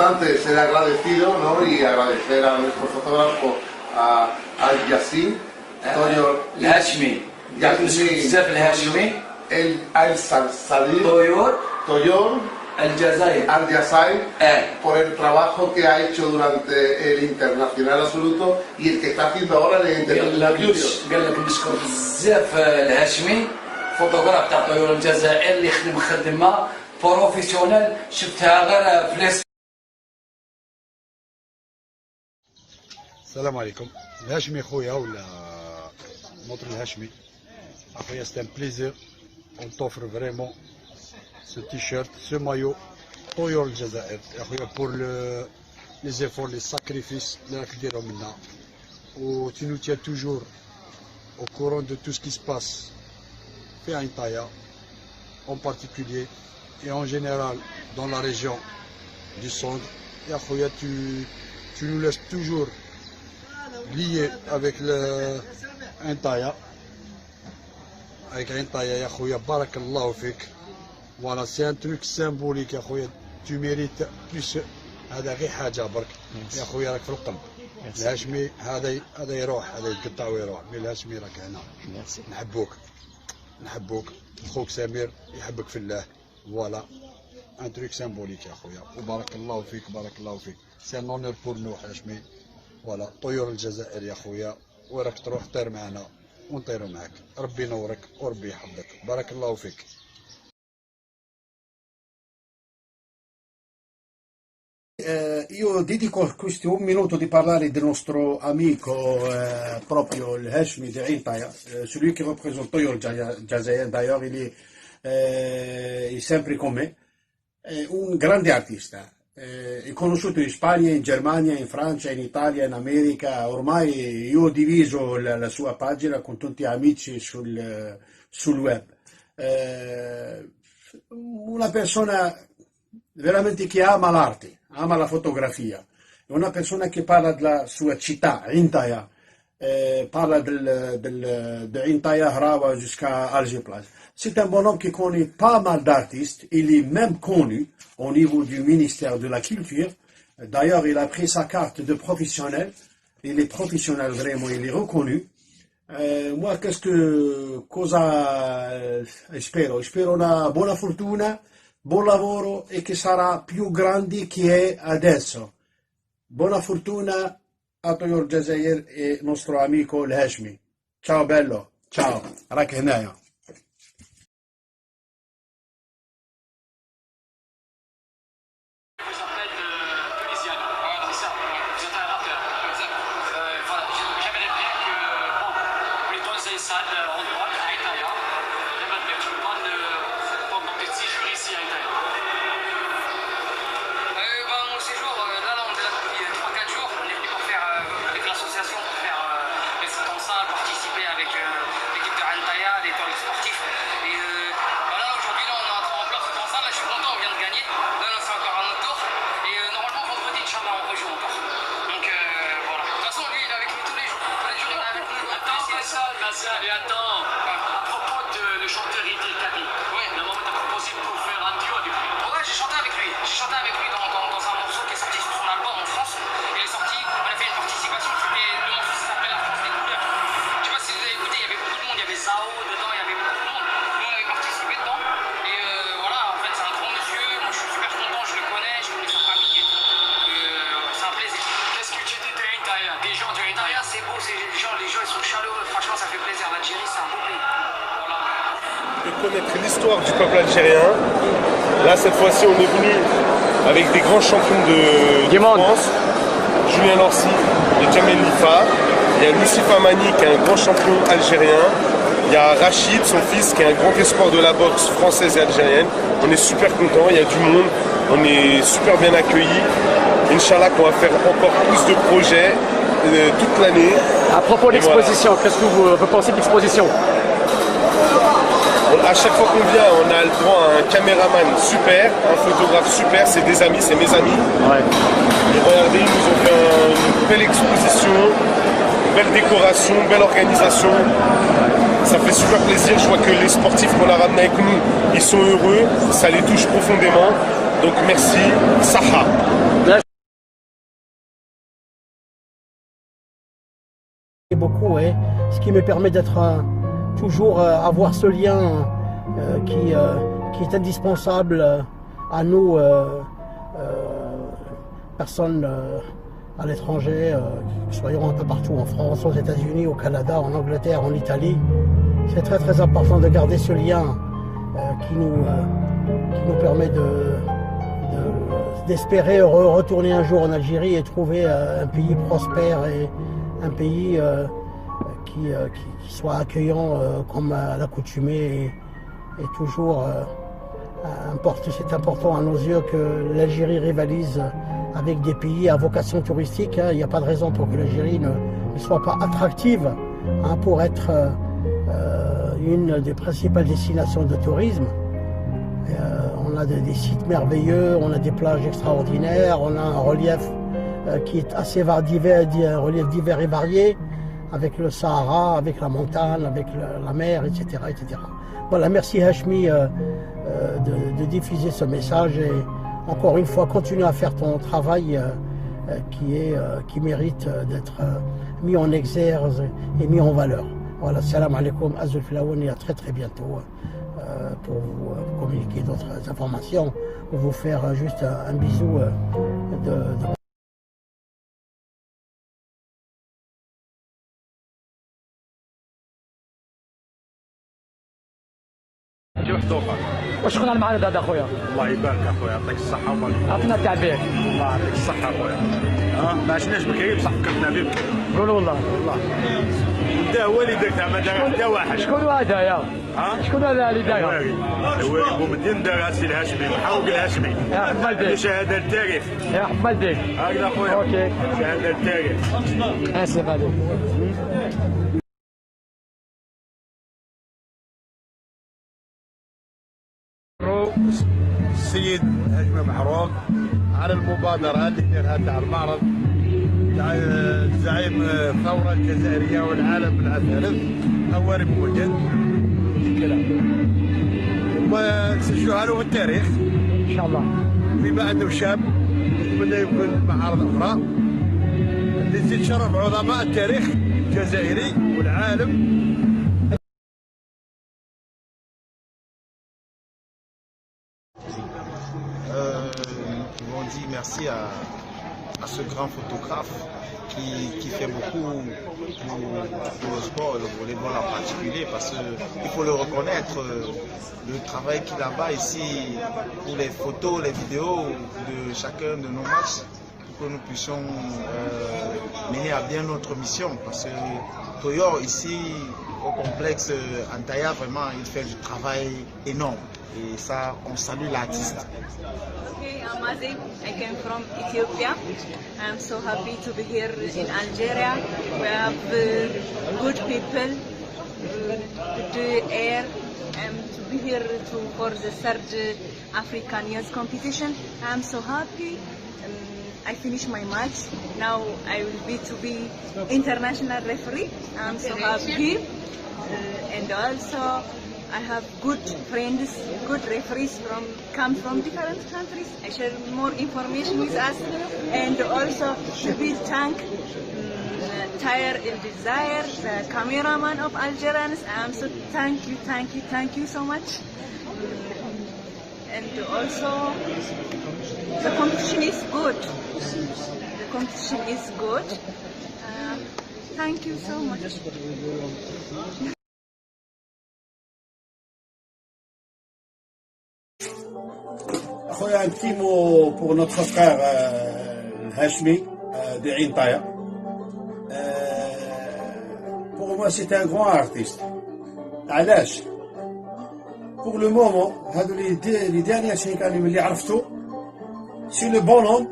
importante ser agradecido, ¿no? Y agradecer a nuestro fotógrafo, al Yassin, الهاشمي بزاف الهاشمي Al-Sadir, Toyor, Al-Jazair, por el trabajo que ha hecho durante el Internacional Absoluto y el que está haciendo ahora en el Internacional Junior. قال لك نشكر بزاف الهاشمي فوتوغراف تاع طيور الجزائر اللي خدم خدمه بروفيسيونيل شفتها غير في السلام عليكم. الهاشمي خويا ولا موطن الهاشمي خويا، c'est un plaisir. On t'offre vraiment ce t-shirt, ce maillot طيور الجزائر يا خويا pour les efforts, les sacrifices اللي راك ديرهم لنا. و tu nous tiens toujours au courant de tout ce qui se passe في عين طايا en particulier et en général dans la région du centre. يا خويا tu nous laisses toujours liés avec عين طايا. avec عين طايا يا خويا، بارك الله فيك. Voilà, c'est un truc symbolique يا خويا. Tu mérites plus. هذا غير حاجة برك يا خويا، راك في القلب. الهاشمي هذا يروح، هذا يتقطع ويروح، مي الهاشمي راك هنا. نحبوك خوك سمير يحبك في الله. فوالا ان تروك سيمبوليك يا خويا، وبارك الله فيك بارك الله فيك. سي ان اونور بور نو هاشمي. فوالا طيور الجزائر يا خويا، وراك تروح طير معنا ونطيروا معك. ربي ينورك وربي يحفظك، بارك الله فيك. Io dedico questi un minuto di parlare del nostro amico proprio il Hashmi di Ain Taïa, celui qui représente Toyor Jazair. D'ailleurs il è sempre con me, è un grande artista, è conosciuto in Spagna, in Germania, in Francia, in Italia, in America. Ormai io ho diviso la sua pagina con tutti gli amici sul web. Una persona veramente che ama l'arte, ama la fotografia, è una persona che parla della sua città, Ain Taïa, parla de Ain Taïa, Hrawa jusqu'à Alger-Plage. C'est un bonhomme qui connaît pas mal d'artistes, il est même connu au niveau du ministère de la Culture. D'ailleurs, il a pris sa carte de professionnel, il est professionnel vraiment, il est reconnu. Moi, cosa spero? Spero una buona fortuna, buon lavoro e che sarà più grande che è adesso. Buona fortuna a Toyor Jazair e nostro amico il Hashmi. Ciao bello, ciao, راك هنايا. Et attends, à propos de le chanteur Idriss Kami, normalement t'as proposé pour faire un duo avec lui. Ouais, j'ai chanté avec lui. J'ai chanté avec lui dans un morceau qui est sorti sur son album en France. Il est sorti, on a fait une participation, le morceau s'appelle La France des couleurs. Je sais pas si vous avez écouté, il y avait beaucoup de monde, il y avait Zao dedans, il y avait beaucoup de monde. Nous on avait participé dedans. Et voilà, en fait c'est un grand monsieur, moi je suis super content, je le connais, je connais sa famille et tout. C'est un plaisir. Qu'est-ce que tu dis de Ain Taïa? Des gens de Ain Taïa, c'est beau, les gens ils sont chaleureux, franchement ça fait plaisir. L'Algérie c'est un beau pays. De connaître l'histoire du peuple algérien. Là cette fois-ci on est venu avec des grands champions de France, Julien Lorcy et Jamel Lifa. Il y a Lucif Amani qui est un grand champion algérien. Il y a Rachid, son fils, qui est un grand espoir de la boxe française et algérienne. On est super contents, il y a du monde, on est super bien accueillis. Inch'Allah qu'on va faire encore plus de projets toute l'année. À propos de l'exposition, qu'est-ce que vous pensez de l'exposition? À chaque fois qu'on vient, on a le droit à un caméraman super, un photographe super, c'est des amis, c'est mes amis. Ouais. Et regardez, ils nous ont fait une belle exposition, une belle décoration, une belle organisation. Ça fait super plaisir, je vois que les sportifs qu'on a ramenés avec nous, ils sont heureux, ça les touche profondément. Donc merci, Saha. Beaucoup, ce qui me permet d'être toujours avoir ce lien qui est indispensable à nous, personnes à l'étranger, soyons un peu partout en France, aux États-Unis, au Canada, en Angleterre, en Italie. C'est très très important de garder ce lien qui nous permet d'espérer retourner un jour en Algérie et trouver un pays prospère et un pays qui soit accueillant comme à l'accoutumée et toujours c'est important à nos yeux que l'Algérie rivalise avec des pays à vocation touristique. Il n'y a pas de raison pour que l'Algérie ne soit pas attractive pour être une des principales destinations de tourisme. On a des sites merveilleux, on a des plages extraordinaires, on a un relief qui est assez divers, un relief divers et varié, avec le Sahara, avec la montagne, avec la mer, etc., etc. Voilà, merci Hachmi de diffuser ce message et encore une fois, continue à faire ton travail qui mérite d'être mis en exergue et mis en valeur. Voilà, salam alaikum, Azul Filaouni, à très très bientôt pour vous communiquer d'autres informations ou vous faire juste un bisou de وشكون اللي معنا هذا اخويا؟ الله يبارك اخويا، يعطيك الصحة ومالك. عطنا التعبير. الله يعطيك الصحة اخويا. ما عشناش بكري بصح فكرتنا بك. قولوا والله. والله. دا هو اللي داك ما دار حتى واحد. شكون هذا يا؟ شكون هذا اللي دار؟ الوالي بومدين دارها سي الهاشمي، محوق الهاشمي. يا حمد شهادة للتاريخ. يا حمد هكذا اخويا. اوكي. شهادة للتاريخ. اسف عليك. السيد هاشمي محروق على المبادرة اللي دارها تاع المعرض تاع زعيم الثورة الجزائرية والعالم الثالث أواري موجد وسجلوها له في التاريخ إن شاء الله. بما أنه شاب يتمنى يكون معارض أخرى اللي تزيد شرف عظماء التاريخ الجزائري والعالم. Nous avons dit merci à ce grand photographe qui fait beaucoup pour le sport, le volleyball en particulier, parce qu'il faut le reconnaître, le travail qu'il a bas ici pour les photos, les vidéos de chacun de nos matchs, pour que nous puissions mener à bien notre mission. Parce que Toyor ici, au complexe Antaya, vraiment, il fait du travail énorme. Et ça, on salue l'artiste. Okay, I'm Mazi. I came from Ethiopia. I'm so happy to be here in Algeria. We have good people, good air, and to be here for the third African Youth Competition. I'm so happy. I finished my match. Now I will be international referee. I'm so happy. And also I have good friends, good referees come from different countries. I share more information with us, and also to be thank Tahir El Desire, the cameraman of Algerians. I'm so thank you so much. And also the competition is good. The competition is good. Thank you so much. Un petit mot pour notre frère Hachmi de Intaya. Pour moi, c'est un grand artiste. علاش؟ Pour le moment, les dernières 5 années اللي عرفته, c'est le bonhomme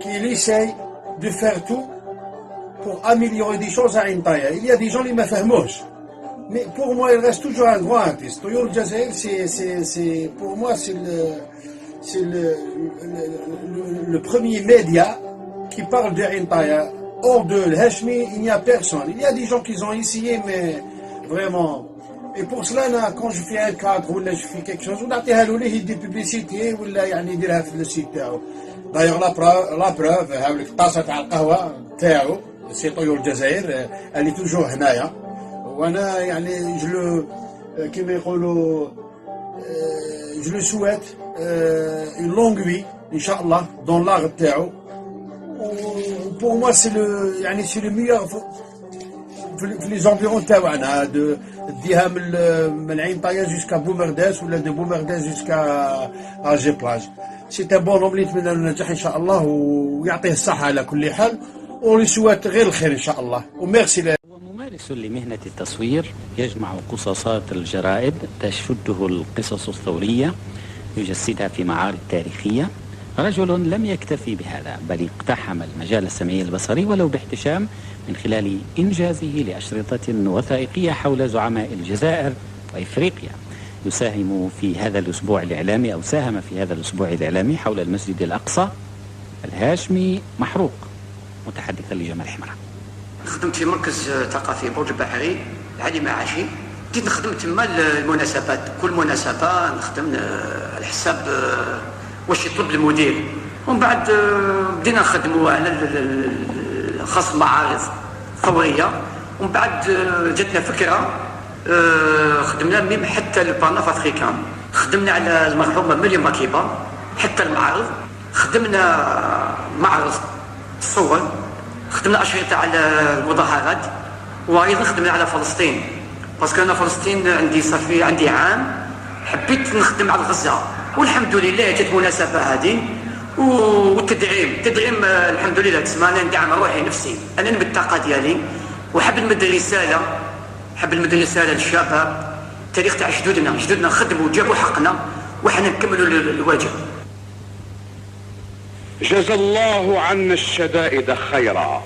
qui essaye de faire tout pour améliorer des choses à Intaya. Il y a des gens qui ne me fahmouش. Mais pour moi, il reste toujours un grand artiste. Toyor Jazair, pour moi, c'est le premier média qui parle de Intaya. Hors de Hachmi, il n'y a personne. Il y a des gens qui ont essayé, mais vraiment. Et pour cela, quand je fais un cadre ou là je fais quelque chose, ونعطيها له ليه يدي بيبليسيتي ولا يعني يديرها في السيت تاعو. دايوغ لا بروف هاوليك الطاسه تاع القهوه تاعو سي طيور الجزائر اللي توجور هنايا. وانا يعني كيما يقولوا جو لو سويت اون لونغ في ان شاء الله دون لاغ تاعو. وبور موا سي لو يعني سي لو ميور في لي زونفيرون تاعنا ديها من عين طايا جوسكا بومرداس ولا دو بومرداس جوسكا اجي بلاج. سي ان بون نوم اللي نتمنى له النجاح ان شاء الله ويعطيه الصحه على كل حال ولسوات غير الخير ان شاء الله وميرسي. ممارس لمهنة التصوير يجمع قصصات الجرائد تشده القصص الثورية يجسدها في معارض تاريخية. رجل لم يكتفي بهذا بل اقتحم المجال السمعي البصري ولو باحتشام من خلال إنجازه لأشرطة وثائقية حول زعماء الجزائر وإفريقيا. يساهم في هذا الأسبوع الإعلامي أو ساهم في هذا الأسبوع الإعلامي حول المسجد الأقصى الهاشمي محروق متحدثا لجمال حمراء. خدمت في مركز ثقافي برج البحري علي معاشي. بديت نخدم تما المناسبات، كل مناسبة نخدم على حساب واش يطلب المدير. ومن بعد بدينا نخدموا على خاص معارض ثورية. ومن بعد جاتنا فكرة خدمنا ميم حتى الباناف افريكان. خدمنا على المرحومة مريم مكيبة حتى المعارض. خدمنا معرض الصور. خدمنا أشرطة على المظاهرات. وأيضا خدمنا على فلسطين باسكو أنا فلسطين عندي عام حبيت نخدم على غزة. والحمد لله جات مناسبة هذه والتدعيم الحمد لله تسمى أنا ندعم روحي نفسي. أنا نمد الطاقة ديالي وحب نمد رسالة للشباب التاريخ تاع جدودنا خدموا وجابوا حقنا وحنا نكملوا الواجب. جزى الله عنا الشدائد خيرا،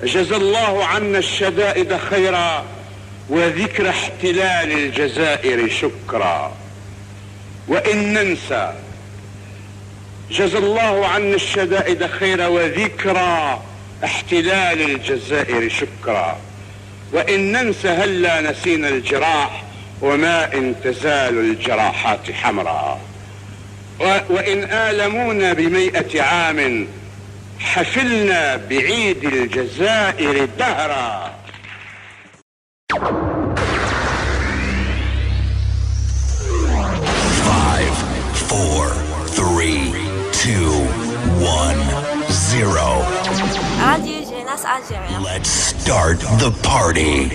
جزى الله عنا الشدائد خيرا وذكر احتلال الجزائر شكرا. وإن ننسى جزى الله عنا الشدائد خيرا وذكرى احتلال الجزائر شكرا. وإن ننسى هلا نسينا الجراح وما إن تزال الجراحات حمراء. وإن آلمونا ب100 عام حفلنا بعيد الجزائر دهرا. 5 4 3 2 1 0. Radio Jeunesse Algérienne. Let's start the party.